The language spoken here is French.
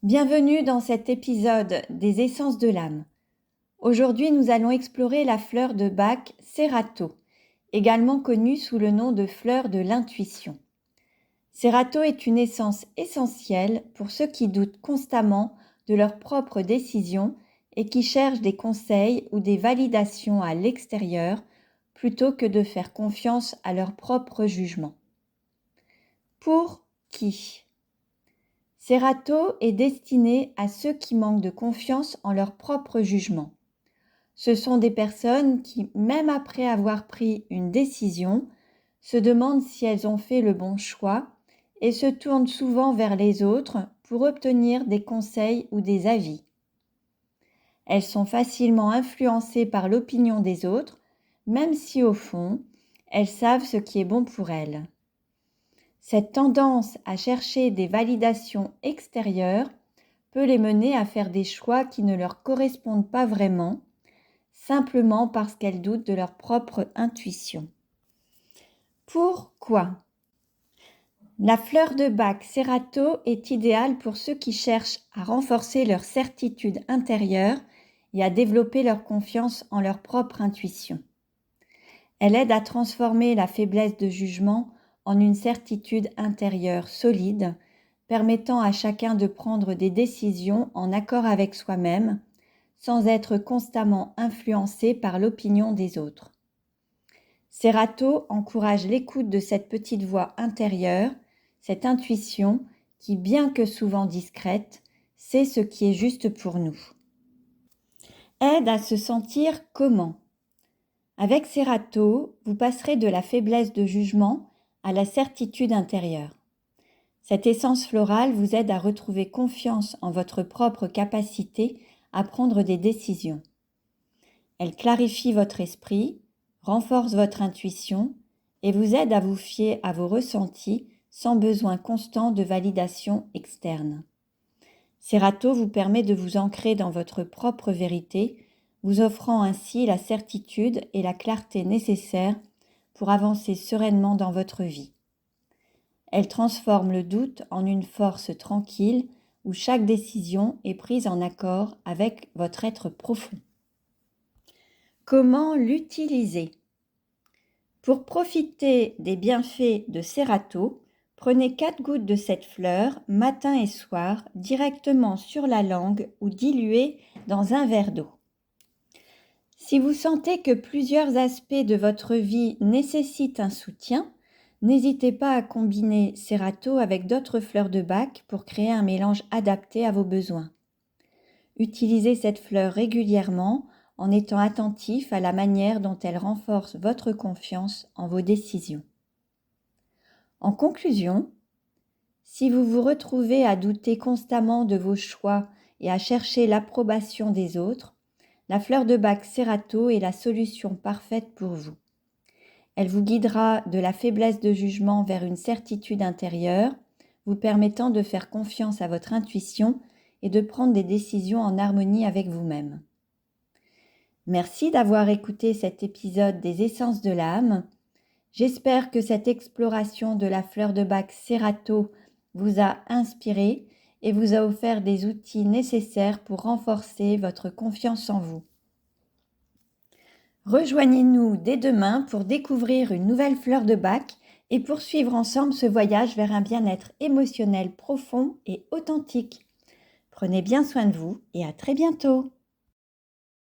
Bienvenue dans cet épisode des Essences de l'âme. Aujourd'hui, nous allons explorer la fleur de Bach Cerato, également connue sous le nom de fleur de l'intuition. Cerato est une essence essentielle pour ceux qui doutent constamment de leurs propres décisions et qui cherchent des conseils ou des validations à l'extérieur plutôt que de faire confiance à leur propre jugement. Pour qui ? Cerato est destiné à ceux qui manquent de confiance en leur propre jugement. Ce sont des personnes qui, même après avoir pris une décision, se demandent si elles ont fait le bon choix et se tournent souvent vers les autres pour obtenir des conseils ou des avis. Elles sont facilement influencées par l'opinion des autres, même si au fond, elles savent ce qui est bon pour elles. Cette tendance à chercher des validations extérieures peut les mener à faire des choix qui ne leur correspondent pas vraiment, simplement parce qu'elles doutent de leur propre intuition. Pourquoi ? La fleur de Bach Cerato est idéale pour ceux qui cherchent à renforcer leur certitude intérieure et à développer leur confiance en leur propre intuition. Elle aide à transformer la faiblesse de jugement en une certitude intérieure solide, permettant à chacun de prendre des décisions en accord avec soi-même, sans être constamment influencé par l'opinion des autres. Cerato encourage l'écoute de cette petite voix intérieure, cette intuition qui, bien que souvent discrète, sait ce qui est juste pour nous. Aide à se sentir comment ? Avec Cerato, vous passerez de la faiblesse de jugement à la certitude intérieure. Cette essence florale vous aide à retrouver confiance en votre propre capacité à prendre des décisions. Elle clarifie votre esprit, renforce votre intuition et vous aide à vous fier à vos ressentis sans besoin constant de validation externe. Cerato vous permet de vous ancrer dans votre propre vérité, vous offrant ainsi la certitude et la clarté nécessaires pour avancer sereinement dans votre vie. Elle transforme le doute en une force tranquille où chaque décision est prise en accord avec votre être profond. Comment l'utiliser ? Pour profiter des bienfaits de Cerato, prenez 4 gouttes de cette fleur matin et soir directement sur la langue ou diluées dans un verre d'eau. Si vous sentez que plusieurs aspects de votre vie nécessitent un soutien, n'hésitez pas à combiner Cerato avec d'autres fleurs de Bach pour créer un mélange adapté à vos besoins. Utilisez cette fleur régulièrement en étant attentif à la manière dont elle renforce votre confiance en vos décisions. En conclusion, si vous vous retrouvez à douter constamment de vos choix et à chercher l'approbation des autres, la fleur de Bach Cerato est la solution parfaite pour vous. Elle vous guidera de la faiblesse de jugement vers une certitude intérieure, vous permettant de faire confiance à votre intuition et de prendre des décisions en harmonie avec vous-même. Merci d'avoir écouté cet épisode des Essences de l'âme. J'espère que cette exploration de la fleur de Bach Cerato vous a inspiré et vous a offert des outils nécessaires pour renforcer votre confiance en vous. Rejoignez-nous dès demain pour découvrir une nouvelle fleur de Bach et poursuivre ensemble ce voyage vers un bien-être émotionnel profond et authentique. Prenez bien soin de vous et à très bientôt.